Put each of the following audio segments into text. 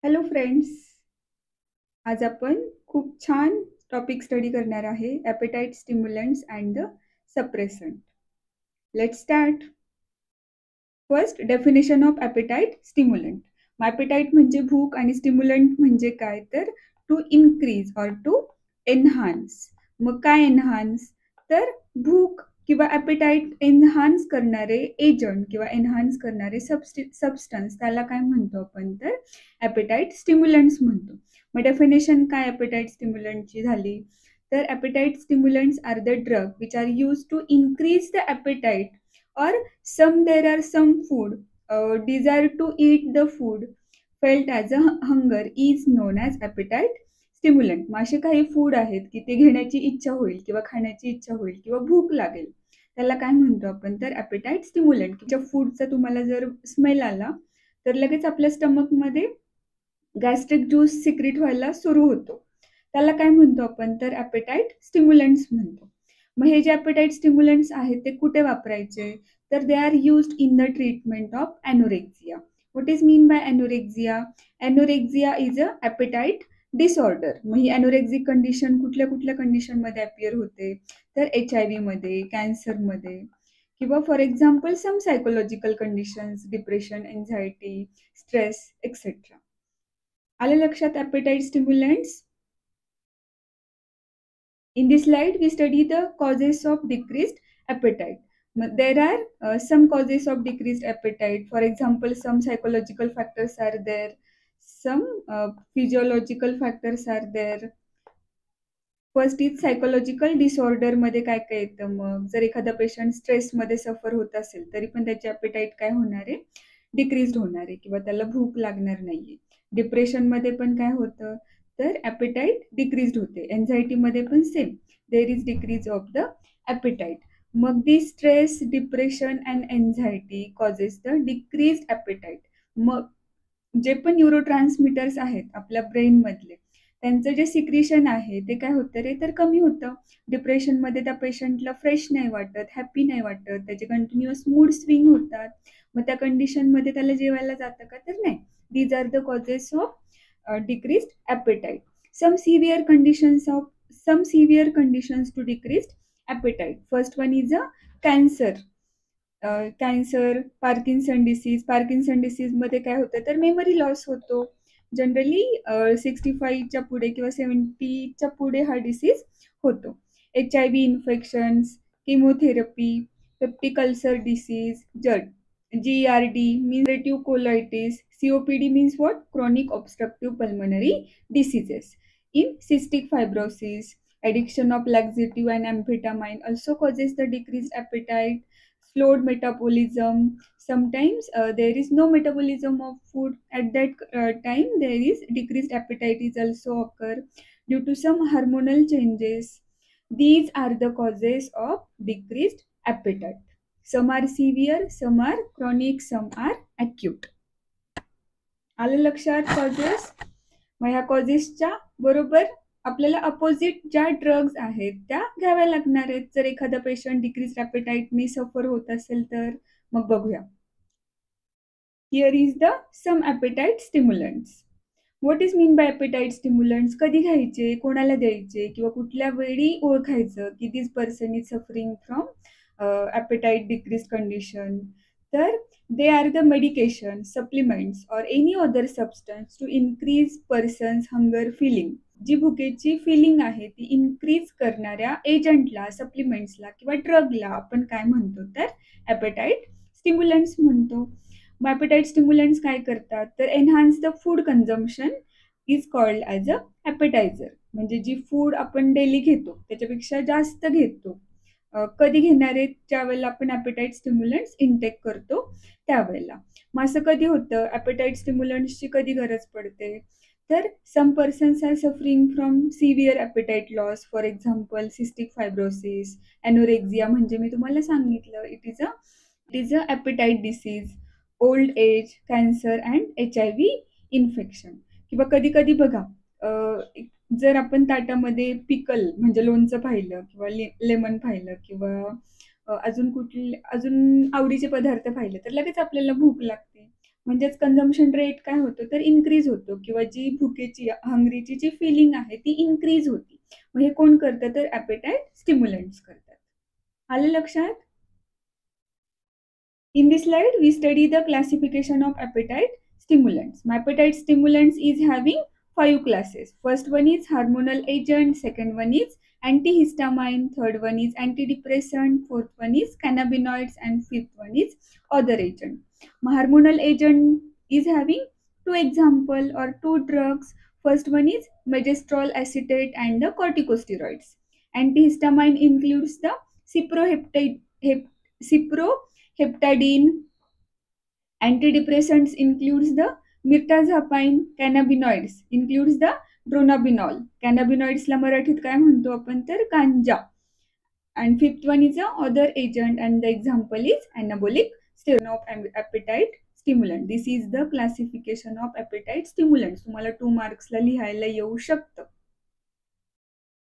Hello friends. आज आपण खूप छान टॉपिक स्टडी करणार आहे. Appetite stimulants and the suppressant. Let's start. First, definition of appetite stimulant. Appetite म्हणजे भूक आणि स्टिम्युलंट म्हणजे काय, तर to increase or to enhance. मग काय एनहान्स, तर भूक किंवा ॲपेटाइट एनहान्स करणारे एजंट किंवा एनहान्स करणारे सबस्टन्स त्याला काय म्हणतो आपण, तर ॲपेटाइट स्टिम्युलंट्स म्हणतो. मग डेफिनेशन काय ॲपेटाइट स्टिम्युलंटची झाली, तर appetite stimulants are the drug which are use to increase the appetite or there are some food desire to eat the food felt as a hunger is known as appetite stimulant. मग असे काही food आहेत की ते घेण्याची इच्छा होईल किंवा खाण्याची इच्छा होईल किंवा भूक लागेल, त्याला काय म्हणतो आपण, तर ॲपेटाइट स्टिम्युलंट. ज्या फूडचा तुम्हाला जर स्मेल आला तर लगेच आपल्या स्टमकमध्ये गॅस्ट्रिक ज्यूस सिक्रेट व्हायला सुरू होतो, त्याला काय म्हणतो आपण, तर ॲपेटाइट स्टिम्युलंट्स म्हणतो. मग हे जे ॲपेटाइट स्टिम्युलंट्स आहेत ते कुठे वापरायचे, तर they are used in the treatment of anorexia. What is mean by anorexia? Anorexia is a appetite disorder. मग ही ॲनोरेक्झिक कंडिशन कुठल्या कुठल्या कंडिशनमध्ये अपियर होते, तर HIV मध्ये, कॅन्सरमध्ये, किंवा for example some psychological conditions, depression, anxiety, stress etcetera. आलं लक्षात appetite stimulants? In this slide, we study the causes of decreased appetite. There are some causes of decreased appetite. For example, some psychological factors are there, some physiological factors are there. First is psychological disorder मध्ये काय काय येतं, मग जर एखादा patient स्ट्रेसमध्ये सफर होत असेल तरी पण त्याची ॲपेटाईट काय होणार आहे, डिक्रीज होणार आहे किंवा त्याला भूक लागणार नाहीये. डिप्रेशनमध्ये पण काय होतं, तर ॲपेटाईट डिक्रीज होते. एन्झायटीमध्ये पण same, there is decrease of the appetite. मग the stress, depression and anxiety causes the decrease appetite. मग जे पण न्यूरोट्रान्समीटर्स आहेत आपल्या ब्रेनमधले, त्यांचं जे सिक्रिशन आहे ते काय होतं रे, तर कमी होतं. डिप्रेशनमध्ये त्या पेशंटला फ्रेश नाही वाटत, हॅपी नाही वाटत, त्याचे कंटिन्युअस मूड स्विंग होतात. मग त्या कंडिशनमध्ये त्याला जेवायला जातं का, तर नाही. These are the causes of decreased appetite. Some severe conditions to decreased appetite. First one is a cancer. Cancer, Parkinson डिसीजमध्ये काय होतं, तर मेमरी लॉस होतो. जनरली 65च्या पुढे किंवा 70च्या पुढे हा डिसीज होतो. HIV infections, chemotherapy, peptic ulcer disease, GERD means रेटिव्ह colitis, COPD means what, chronic obstructive pulmonary diseases. In cystic fibrosis, addiction of laxative and amphetamine also causes the decreased appetite. Slowed metabolism, sometimes there is no metabolism of food at that time, there is decreased appetite is also occur due to some hormonal changes. These are the causes of decreased appetite. Some are severe, some are chronic, some are acute. आलं लक्षात causes? मग ह्या कॉजेसच्या बरोबर आपल्याला opposite ज्या drugs आहेत त्या घ्याव्या लागणार आहेत जर एखादा पेशंट डिक्रीज ॲपेटाईटनी सफर होत असेल तर. मग बघूया. Here is the some appetite stimulants. What is mean by appetite stimulants? कधी घ्यायचे, कोणाला द्यायचे किंवा कुठल्या वेळी ओळखायचं की this person is suffering from appetite decrease condition, तर they are the medication, supplements or any other substance to increase person's hunger feeling. G भुकेची feeling आहे ती इन्क्रीज करणाऱ्या एजंटला, सप्लिमेंट्सला किंवा ड्रगला आपण काय म्हणतो, तर ॲपेटाईट स्टिम्युलंट्स म्हणतो. मग ॲपेटाईट स्टिम्युलंट्स काय करतात, तर enhance the food consumption is called as a appetizer. म्हणजे जी फूड आपण डेली घेतो त्याच्यापेक्षा जास्त घेतो. कधी घेणार आहेत, ज्या वेळेला आपण ॲपेटाईट स्टिम्युलंट्स इनटेक करतो त्यावेळेला. मग असं कधी होतं, ॲपेटाईट स्टिम्युलंट्सची कधी गरज पडते, तर some persons are suffering from severe appetite loss. For example cystic fibrosis, anorexia म्हणजे मी तुम्हाला सांगितलं it is a appetite disease, old age, cancer and HIV infection. किंवा कधी कधी बघा, जर आपण ताटामध्ये पिकल म्हणजे लोणचं पाहिलं किंवा लेमन पाहिलं किंवा अजून आवडीचे पदार्थ पाहिले तर लगेच आपल्याला भूक लागते. म्हणजेच कन्झम्पशन रेट काय होतो तर इन्क्रीज होतो, किंवा जी भुकेची हंग्रीची जी फिलिंग आहे ती इन्क्रीज होती. मग हे कोण करतं तर ॲपेटाईट स्टिम्युलंट्स करतात. आलं लक्षात? In this slide, we study the classification of appetite stimulants. Appetite stimulants is having 5 classes. First one is hormonal agent, second one is antihistamine, third one is antidepressant, fourth one is cannabinoids, and fifth one is other agent. Hormonal agent is having two example or two drugs. First one is megestrol acetate and the corticosteroids. Antihistamine includes the cyproheptadine. Antidepressants includes the mirtazapine. Cannabinoids includes the dronabinol. Cannabinoidsला मराठीत काय म्हणतो आपण तर गांजा. And fifth one is a other agent, and the example is anabolic steroid of appetite stimulant. This is the classification of appetite stimulants. तुम्हाला 2 मार्क्सला लिहायला येऊ शकतं.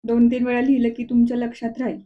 2-3 वेळा लिहिलं की तुमच्या लक्षात राहील.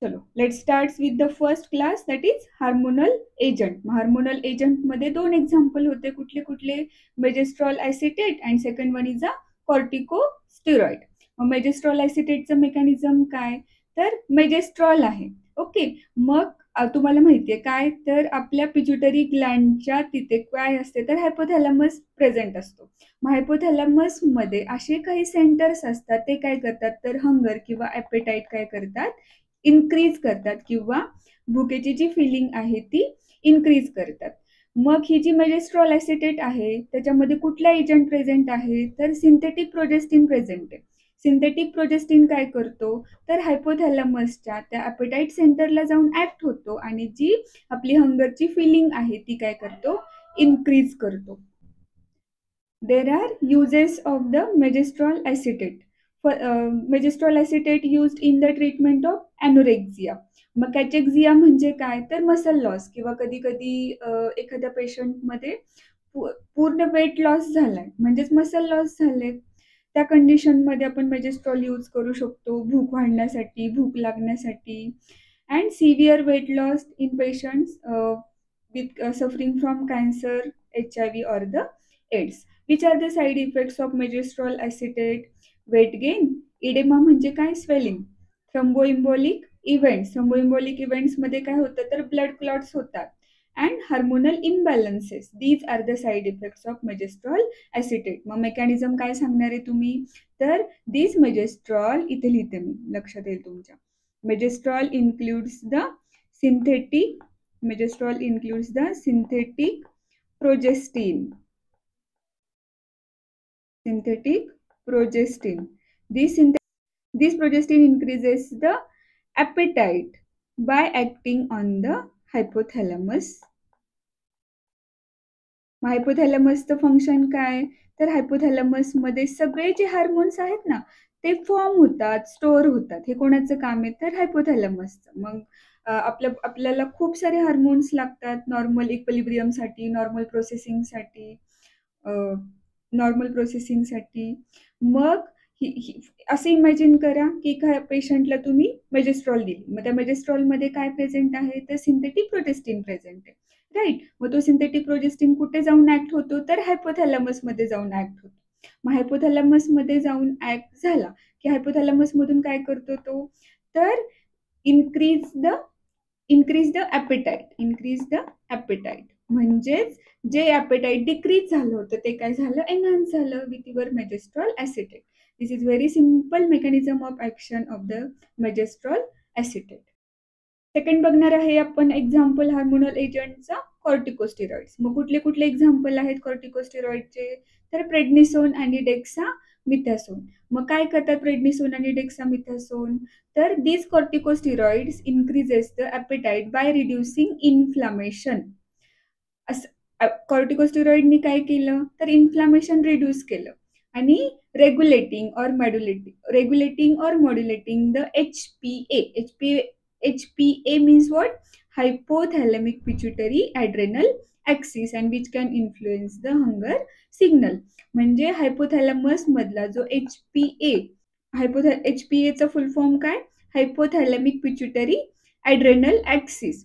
चलो, let's start with the first class, that is hormonal agent. Hormonal agent मध्ये 2 एक्झाम्पल होते. कुठले कुठले? Megestrol acetate and second one is a corticosteroid. मग मेजेस्ट्रॉल ॲसिटेटचं मेकॅनिझम काय तर मेजेस्ट्रॉल आहे. ओके, मग तुम्हाला माहिती आहे काय तर आपल्या पिट्युटरी ग्लँडच्या तिथे काय असते तर हायपोथॅलॅमस प्रेझेंट असतो. मग हायपोथॅलॅमस मध्ये असे काही सेंटर्स असतात, ते काय करतात तर हंगर किंवा ॲपेटाईट काय करतात इन्क्रीज करतात, किंवा भुकेची जी फिलिंग आहे ती इन्क्रीज करतात. मग ही जी मेजेस्ट्रॉल ॲसिटेट आहे त्याच्यामध्ये कुठला एजंट प्रेझेंट आहे तर सिंथेटिक प्रोजेस्टिन प्रेझेंट आहे. सिंथेटिक प्रोजेस्टिन काय करतो तर हायपोथॅलॅमसच्या त्या ॲपेटाईट सेंटरला जाऊन ऍक्ट होतो आणि जी आपली हंगरची फिलिंग आहे ती काय करतो इन्क्रीज करतो. There are uses of the megestrol acetate. Megestrol acetate used in the treatment of anorexia. मग कॅचेक्झिया म्हणजे काय तर मसल लॉस, किंवा कधी कधी एखाद्या पेशंटमध्ये पूर्ण वेट लॉस झालाय म्हणजेच मसल लॉस झाले, त्या कंडिशनमध्ये आपण मेजेस्ट्रॉल यूज करू शकतो भूक वाढण्यासाठी, भूक लागण्यासाठी. And severe weight loss in patients with suffering from cancer, HIV or the AIDS. Which are the side effects of megestrol acetate? Weight gain, edema म्हणजे काय स्वेलिंग, थ्रोम्बोइम्बोलिक इव्हेंट्स. थ्रोम्बोइम्बोलिक इव्हेंट्समध्ये काय होतं तर ब्लड क्लॉट्स होतात. And hormonal imbalances. These are the side effects of megestrol acetate. मग mechanism काय सांगणार आहे तुम्ही तर दिस मेजेस्ट्रॉल, इथे लिहिते मी लक्षात येईल तुमच्या. Megestrol includes the synthetic progestin. Synthetic progestin. This progestin increases the appetite by acting on the hypothalamus. हायपोथॅलॅमसचं फंक्शन काय तर हायपोथॅलॅमस मध्ये सगळे जे हार्मोन्स आहेत ना ते फॉर्म होतात, स्टोअर होतात. हे कोणाचं काम आहे तर हायपोथॅलॅमसचं. मग आपल्याला खूप सारे हार्मोन्स लागतात नॉर्मल इक्विलिब्रियमसाठी, नॉर्मल प्रोसेसिंगसाठी. मग असं इमॅजिन करा की काय पेशंटला तुम्ही मेजेस्ट्रॉल दिली, मग त्या मेजेस्ट्रॉलमध्ये काय प्रेझेंट आहे तर सिंथेटिक प्रोजेस्टिन प्रेझेंट आहे, राईट. मग तो सिंथेटिक प्रोजेस्टिन कुठे जाऊन ऍक्ट होतो तर हायपोथॅलॅमसमध्ये जाऊन ऍक्ट होतो. मग हायपोथॅलॅमसमध्ये जाऊन ऍक्ट झाला की हायपोथॅलॅमसमधून काय करतो तो तर इन्क्रीज द ॲपेटाईट. म्हणजेच जे ॲपेटाईट डिक्रीज झालं होतं ते काय झालं एनहान्स झालं with your megestrol acetate. This is very simple mechanism of action of the megestrol acetate. Second बघणार आहे आपण एक्झाम्पल हार्मोनल एजंटचा कॉर्टिकोस्टेरॉइड्स. मग कुठले कुठले एक्झाम्पल आहेत कॉर्टिकोस्टेरॉइडचे तर प्रेडनिसोन आणि डेक्सामिथॅसोन. मग काय करतात प्रेडनिसोन आणि डेक्सामिथॅसोन तर this corticosteroids increases the appetite by reducing inflammation. कॉर्टिकोस्टेरॉइडनी काय केलं तर इन्फ्लामेशन रिड्यूस केलं आणि regulating or modulating the HPA means what? Hypothalamic pituitary adrenal axis, and which can influence the hunger signal. म्हणजे हायपोथॅलॅमस मधला जो HPAचा फुल फॉर्म काय हायपोथॅलॅमिक पिट्युटरी ॲड्रेनल ॲक्सिस.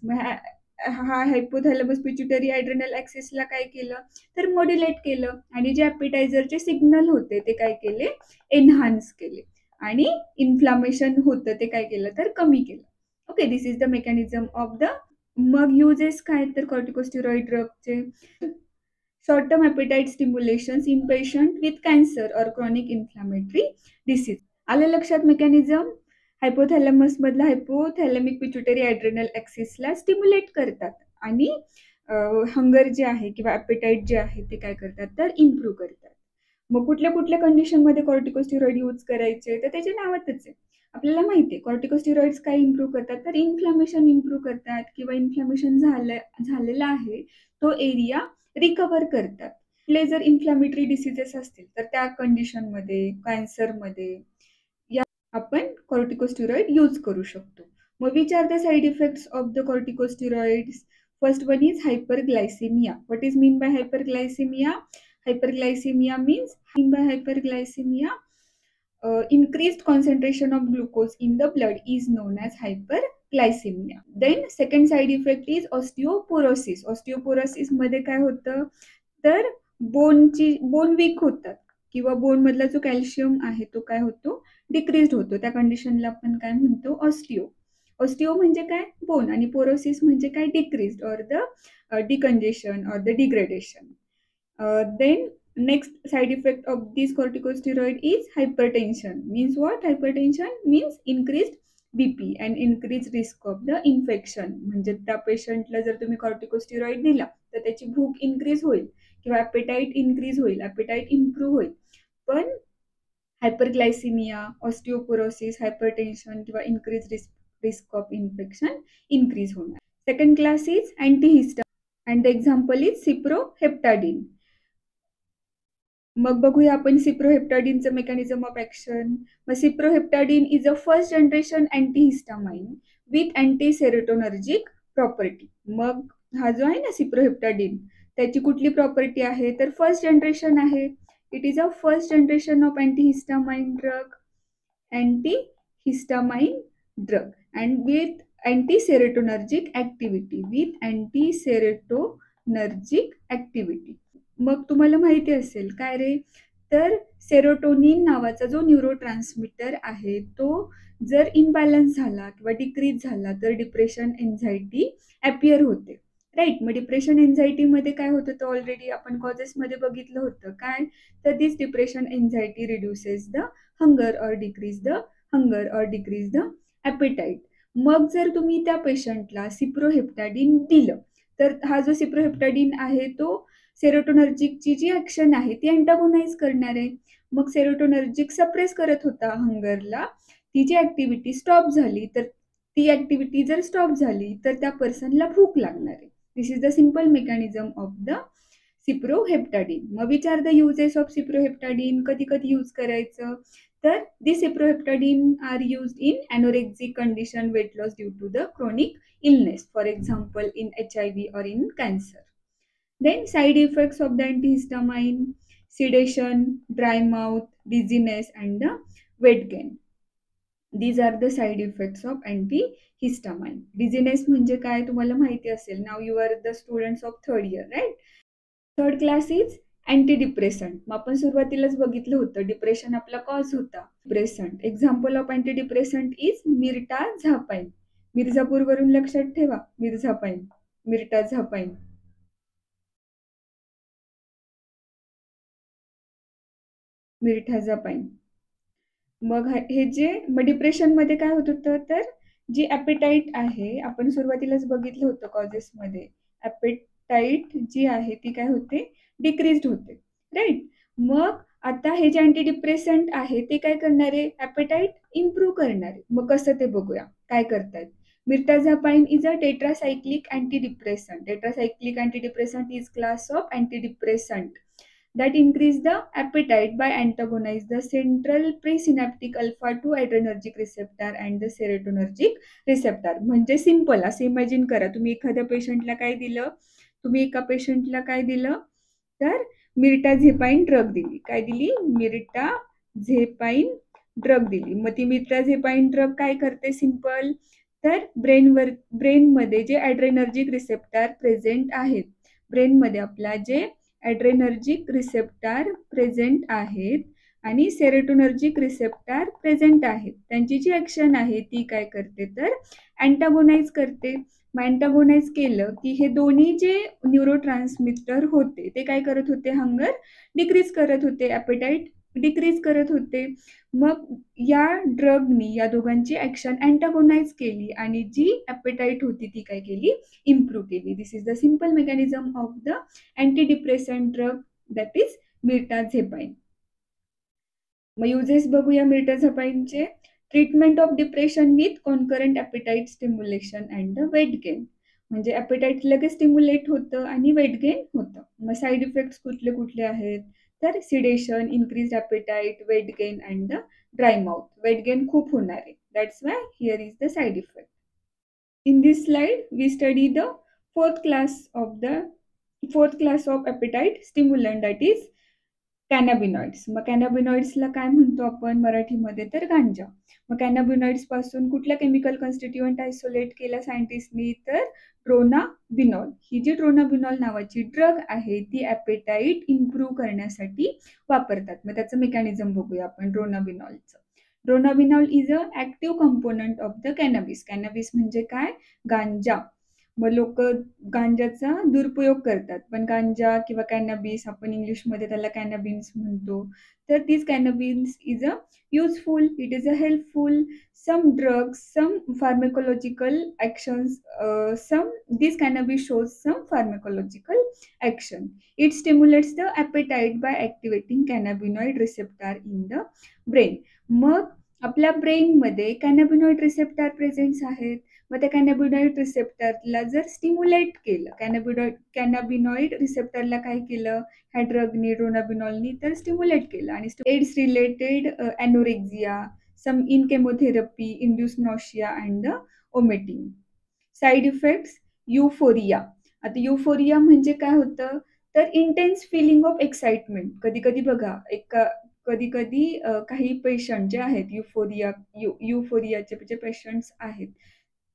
हा हायपोथॅलॅमस पिट्युटरी ॲड्रेनल ॲक्सिसला काय केलं तर मॉड्युलेट केलं आणि जे ॲपिटायझरचे सिग्नल होते ते काय केले एनहान्स केले आणि इन्फ्लामेशन होतं ते काय केलं तर कमी केलं. Okay, this is the mechanism of the. मग युजेस काय तर कॉर्टिकोस्टेरॉइड ड्रगचे short term appetite stimulations in patient with cancer और क्रॉनिक इन्फ्लामेटरी डिसीज. आलं लक्षात मेकॅनिझम? हायपोथॅलॅमस मधला हायपोथॅलॅमिक पिट्युटरी ॲड्रेनल ॲक्सिसला स्टिम्युलेट करतात आणि हंगर जे आहे किंवा ॲपिटाईट जे आहे ते काय करतात तर इम्प्रूव्ह करतात. मग कुठल्या कुठल्या कंडिशनमध्ये कॉर्टिकोस्टेरॉइड यूज करायचे तर त्याच्या नावातच आहे. आपल्याला माहिती आहे कॉर्टिकोस्टेरॉइड्स काय इम्प्रूव्ह करतात तर इन्फ्लामेशन इम्प्रूव्ह करतात किंवा इन्फ्लामेशन झालेला आहे तो एरिया रिकवर करतात. आपले जर इन्फ्लामेटरी डिसीजेस असतील तर त्या कंडिशनमध्ये कॅन्सरमध्ये या आपण कॉर्टिकोस्टेरॉइड यूज करू शकतो. मग which are the side effects of the corticosteroids? First one is hyperglycemia. What is mean by hyperglycemia? Hyperglycemia means by hyperglycemia increased concentration of glucose in the blood is known as hyperglycemia. Then second side effect is osteoporosis. Osteoporosis मध्ये काय होतं तर bone weak होतात किंवा bone मधला जो calcium आहे तो काय होतो डिक्रीज होतो. त्या कंडिशनला आपण काय म्हणतो ऑस्टिओ. ऑस्टिओ म्हणजे काय बोन आणि पोरोसिस म्हणजे काय decrease or the decongestion or the degradation. Then next side effect of this corticosteroid is hypertension. Means what? Hypertension means increased BP and increased risk of the infection. म्हणजे त्या पेशंटला जर तुम्ही कॉर्टिकोस्टेरॉइड दिला तर त्याची भूक इन्क्रीज होईल किंवा ॲपेटाईट इन्क्रीज होईल, ॲपेटाईट इम्प्रूव्ह होईल. पण हायपरग्लायसिमिया, ऑस्टिओपोरोसिस, हायपरटेन्शन किंवा increase risk of infection increase होणार. Second class is antihistamine and the example is cyproheptadine. मग बघूया आपण सिप्रोहेप्टाडिनचं मेकॅनिझम ऑफ ॲक्शन. मग cyproheptadine is a first generation antihistamine with anti serotonergic property. मग हा जो आहे ना सिप्रोहेप्टाडिन त्याची कुठली प्रॉपर्टी आहे तर फर्स्ट जनरेशन आहे. It is a first generation of antihistamine drug and with anti serotonergic activity. मग तुम्हाला माहिती असेल काय रे तर सेरोटोनिन नावाचा जो न्यूरो ट्रान्समिटर आहे तो जर इम्बॅलन्स झाला किंवा डिक्रीज झाला तर डिप्रेशन एन्झायटी ॲपियर होते. राईट. मग डिप्रेशन एन्झायटीमध्ये काय होतं तर ऑलरेडी आपण कॉजेसमध्ये बघितलं होतं काय तर this depression anxiety reduces the hunger or decrease the appetite. मग जर तुम्ही त्या पेशंटला सिप्रोहेप्टाडिन दिलं तर हा जो सिप्रोहेप्टाडिन आहे तो सेरोटोनर्जिकची जी ॲक्शन आहे ती अँटागोनाइज करणार आहे. मग सेरोटोनर्जिक सप्रेस करत होता हंगरला, ती जी ॲक्टिव्हिटी स्टॉप झाली तर ती ॲक्टिव्हिटी जर स्टॉप झाली तर त्या पर्सनला भूक लागणार आहे. This is the simple mechanism of the cyproheptadine. मग which are the uses of cyproheptadine? कधी कधी यूज करायचं तर this cyproheptadine are used in anorexic condition, weight loss due to the chronic illness, for example in HIV or in cancer. Then side effects of the antihistamine: sedation, dry mouth, dizziness and the weight gain. These are the side effects of antihistamine. Dizziness म्हणजे काय तुम्हाला माहिती असेल. Now you are the students of third year, right? Third class is अँटीडिप्रेसंट. मग आपण सुरुवातीलाच बघितलं होतं डिप्रेशन आपला कॉज होता. Depressant example of अँटीडिप्रेसंट is मिर्टाझापाइन. Mirzapur वरून लक्षात ठेवा मिर्झापाइन, मिर्टाझापाइन. मिर्टाझापाइन. मग हे जे डिप्रेशनमध्ये काय होत होतं तर जी ॲपेटाईट आहे आपण सुरुवातीलाच बघितलं होतं कॉजेसमध्ये, ॲपेटाईट जी आहे ती काय होते डिक्रीज्ड होते. राईट. मग आता हे जे अँटीडिप्रेसंट आहे ते काय करणार आहे ॲपेटाईट इम्प्रूव्ह करणार आहे. मग कसं ते बघूया काय करतात. Mirtazapine is a tetracyclic antidepressant. Tetracyclic antidepressant is class of antidepressant that increase the appetite by antagonize the central presynaptic alpha 2 adrenergic receptor and the serotonergic receptor. म्हणजे सिंपल असं इमॅजिन करा तुम्ही एखाद्या पेशंटला काय दिलं, तुम्ही एका पेशंटला काय दिलं तर मिर्टाझेपाइन ड्रग दिली. काय दिली? मिर्टाझेपाइन ड्रग दिली. मग ती मिर्टाझेपाइन ड्रग काय करते सिंपल तर ब्रेनमध्ये जे ॲड्रेनर्जिक रिसेप्टर प्रेझेंट आहेत, ब्रेनमध्ये आपला जे ॲड्रेनर्जिक रिसेप्टर प्रेझेंट आहेत आणि सेरोटोनर्जिक रिसेप्टर प्रेझेंट आहेत, त्यांची जी ॲक्शन आहे ती काय करते तर अँटागोनाइज करते. मग अँटागोनाइज केलं की हे दोन्ही जे न्यूरोट्रान्समिटर होते ते काय करत होते, हंगर डिक्रीज करत होते, ॲपेटाईट डिक्रीज करत होते. मग या ड्रगनी या दोघांची ॲक्शन अँटागोनाइज केली आणि जी ॲपेटाईट होती ती काय केली, इम्प्रूव्ह केली. This is the simple mechanism of the anti depressant drug that is mirtazapine. मग युजेस बघूया मिर्टाझेपाइनचे. Treatment of depression with concurrent appetite stimulation and the weight gain. म्हणजे ॲपेटाईट लगेच स्टिम्युलेट होतं आणि वेट गेन होतं. मग साईड इफेक्ट्स कुठले कुठले आहेत तर sedation, increase appetite, weight gain and the dry mouth. Weight gain खूप होणार आहे, that's why here is the side effect. In this slide, we study the fourth class of appetite stimulant, that is कॅनॅबिनॉइड्स. मग कॅनॅबिनॉइड्सला काय म्हणतो आपण मराठीमध्ये तर गांजा. मग कॅनॅबिनॉइड्स पासून कुठला केमिकल कॉन्स्टिट्युएंट आयसोलेट केला सायंटिस्टनी तर ड्रोनाबिनॉल. ही जी ड्रोनाबिनॉल नावाची ड्रग आहे ती ॲपेटाईट इम्प्रूव्ह करण्यासाठी वापरतात. मग त्याचं मेकॅनिझम बघूया आपण ड्रोनाबिनॉलचं. Dronabinol is a active component of the cannabis. Cannabis म्हणजे काय, गांजा. मग लोक गांजाचा दुरुपयोग करतात, पण गांजा किंवा कॅनॅबिस आपण इंग्लिशमध्ये त्याला कॅनॅबिन्स म्हणतो. तर this cannabis is a useful, it is a helpful. Some drugs, some pharmacological actions, this cannabis shows some pharmacological action. It stimulates the appetite by activating cannabinoid receptor in the brain. मग आपल्या ब्रेनमध्ये कॅनॅबिनॉइड receptor presents आहेत. मग त्या कॅनॅबिनॉइड रिसेप्टरला जर stimulate केलं, कॅनॅबिनॉइड रिसेप्टरला काय केलं ह्या ड्रगनी, ड्रोनाबिनॉलनी, तर स्टिम्युलेट केलं. आणि AIDS related anorexia, some in chemotherapy, induce nausea and the vomiting. Side effects, euphoria. आता युफोरिया म्हणजे काय होतं तर इंटेन्स फिलिंग ऑफ एक्साइटमेंट. कधी कधी बघा कधी कधी काही पेशंट जे आहेत युफोरियाचे जे पेशंट्स आहेत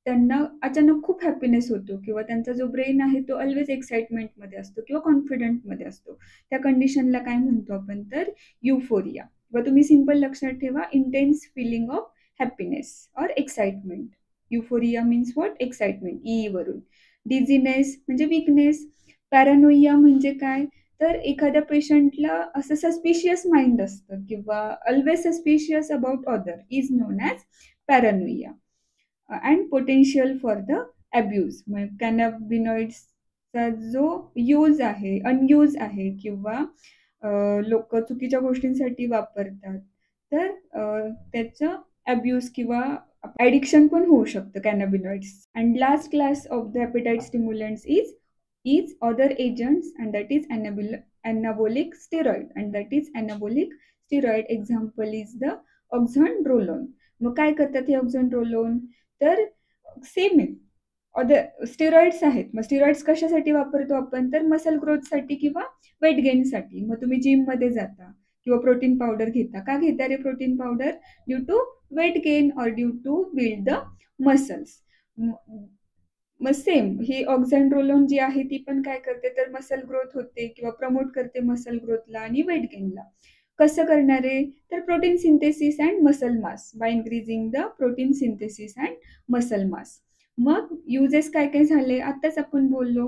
त्यांना अचानक खूप हॅपीनेस होतो किंवा त्यांचा जो ब्रेन आहे तो ऑलवेज एक्साइटमेंटमध्ये असतो किंवा कॉन्फिडंटमध्ये असतो. त्या कंडिशनला काय म्हणतो आपण तर युफोरिया. किंवा तुम्ही सिम्पल लक्षात ठेवा, intense feeling of happiness or excitement. Euphoria means what, excitement, E वरून. डिझिनेस म्हणजे विकनेस. पॅरानोइया म्हणजे काय तर एखाद्या पेशंटला असं सस्पिशियस माइंड असतं किंवा always suspicious about other is known as paranoia. And potential for the abuse. मग कॅनॅबिनॉइड्सचा जो यूज आहे, अनयूज आहे किंवा लोक चुकीच्या गोष्टींसाठी वापरतात तर त्याचं ॲब्यूज किंवा ॲडिक्शन पण होऊ शकतं कॅनॅबिनॉइड्स. And last class of the appetite stimulants is other agents, and that is anabolic steroid, and that is anabolic steroid example is the oxandrolone. मग काय करतात हे oxandrolone तर सेम आहे, अदर स्टेरॉइड्स आहेत. मग स्टेरॉइड्स कशासाठी वापरतो आपण तर मसल ग्रोथसाठी किंवा वेट गेनसाठी. मग तुम्ही जिममध्ये जाता किंवा प्रोटीन पावडर घेता, का घेता रे protein powder, due to weight gain और due to build the muscles. मग सेम ही ऑक्झॅन्ड्रोलोन जी आहे ती पण काय करते तर मसल ग्रोथ होते किंवा प्रमोट करते मसल ग्रोथला आणि वेट गेनला. कसं करणार आहे तर protein synthesis and muscle mass, by increasing the protein synthesis and muscle mass. मग युजेस काय काय झाले आत्ताच आपण बोललो.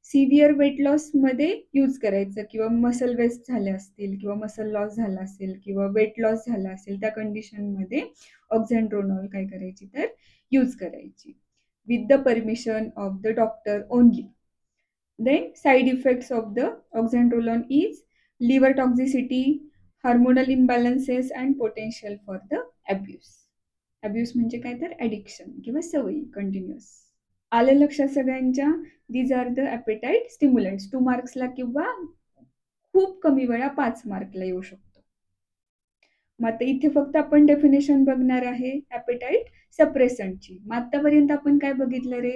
सिव्हिअर वेट लॉसमध्ये यूज करायचं किंवा मसल वेस्ट झाले असतील किंवा मसल लॉस झाला असेल किंवा वेट लॉस झाला असेल त्या कंडिशनमध्ये ऑक्झॅन्ड्रोनॉल काय करायची तर यूज करायची with the permission of the doctor only. Then side effects of the oxandrolone is liver toxicity, hormonal imbalances and potential for the abuse. Abuse म्हणजे काय तर ॲडिक्शन किंवा सवयी कंटिन्युअस. आलं लक्षात सगळ्यांच्या. These are the appetite stimulants. 2 मार्क्सला किंवा खूप कमी वेळा 5 मार्कला येऊ शकतो. मग आता इथे फक्त आपण डेफिनेशन बघणार आहे ॲपेटाईट सप्रेसंटची. मग आतापर्यंत आपण काय बघितलं रे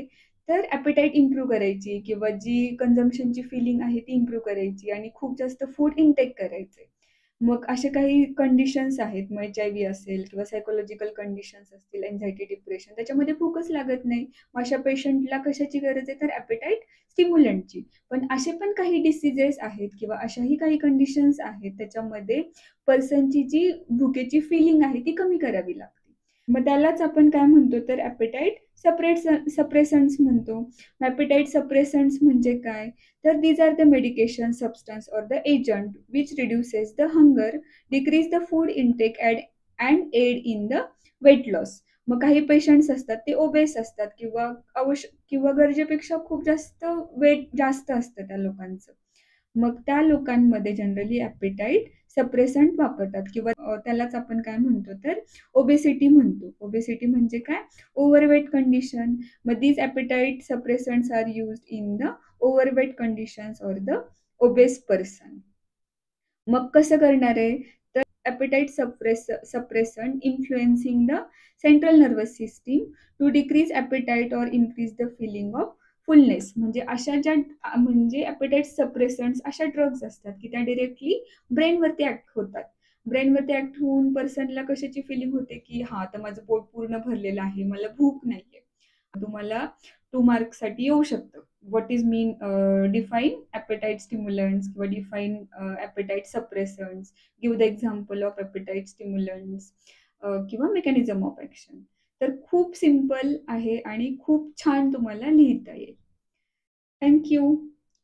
तर ॲपेटाईट इम्प्रूव्ह करायची किंवा जी कन्झम्पशनची फिलिंग आहे ती इम्प्रूव्ह करायची आणि खूप जास्त फूड इनटेक करायचे. मग असे काही कंडिशन्स आहेत, मग HIV असेल किंवा सायकॉलॉजिकल कंडिशन्स असतील, अँक्झायटी, डिप्रेशन, त्याच्यामध्ये भूकच लागत नाही. मग अशा पेशंटला कशाची गरज आहे, तर ॲपेटाईट स्टिम्युलंटची. पण असे पण काही डिसीजेस आहेत किंवा अशाही काही कंडिशन्स आहेत, त्याच्यामध्ये पर्सनची जी भुकेची फिलिंग आहे, ती कमी करावी लागते. मग त्यालाच आपण काय म्हणतो, तर ॲपेटाईट सप्रेसंट्स म्हणतो. ॲपेटाईट सप्रेसंट्स म्हणजे काय? तर these are the medication, substance or the agent which reduces the hunger, decrease the food intake and aid in the weight loss. मग काही पेशंट्स असतात ते ओबेस असतात किंवा गरजेपेक्षा खूप जास्त वेट जास्त असतं त्या लोकांचं. मग त्या लोकांमध्ये जनरली ॲपेटाईट सप्रेसंट वापरतात किंवा त्यालाच आपण काय म्हणतो, तर ओबेसिटी म्हणतो. ओबेसिटी म्हणजे काय? Overweight condition. मग these appetite suppressants are used in the overweight conditions or the obese person. मग कसं करणार आहे? तर appetite suppressant influencing the central nervous system to decrease appetite or increase the feeling of fullness. म्हणजे अशा ज्या म्हणजे ॲपेटाईट सप्रेसंट्स अशा ड्रग्ज असतात, की त्या डायरेक्टली ब्रेनवरती ॲक्ट होतात. ब्रेनवरती ॲक्ट होऊन पर्सनला कशाची फीलिंग होते, की हां, आता माझं पोट पूर्ण भरलेलं आहे, मला भूक नाहीये. तुम्हाला 2 मार्क्ससाठी येऊ शकतं. What is mean define appetite stimulants किंवा define appetite suppressants, give the example of appetite stimulants किंवा मेकॅनिझम ऑफ ॲक्शन. तर खूप सिंपल आहे आणि खूप छान तुम्हाला लिहिता येईल. Thank you.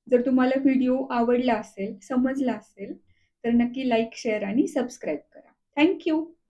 जर तुम्हाला व्हिडिओ आवडला असेल, समजला असेल, तर नक्की लाईक, शेअर आणि सबस्क्राईब करा. Thank you.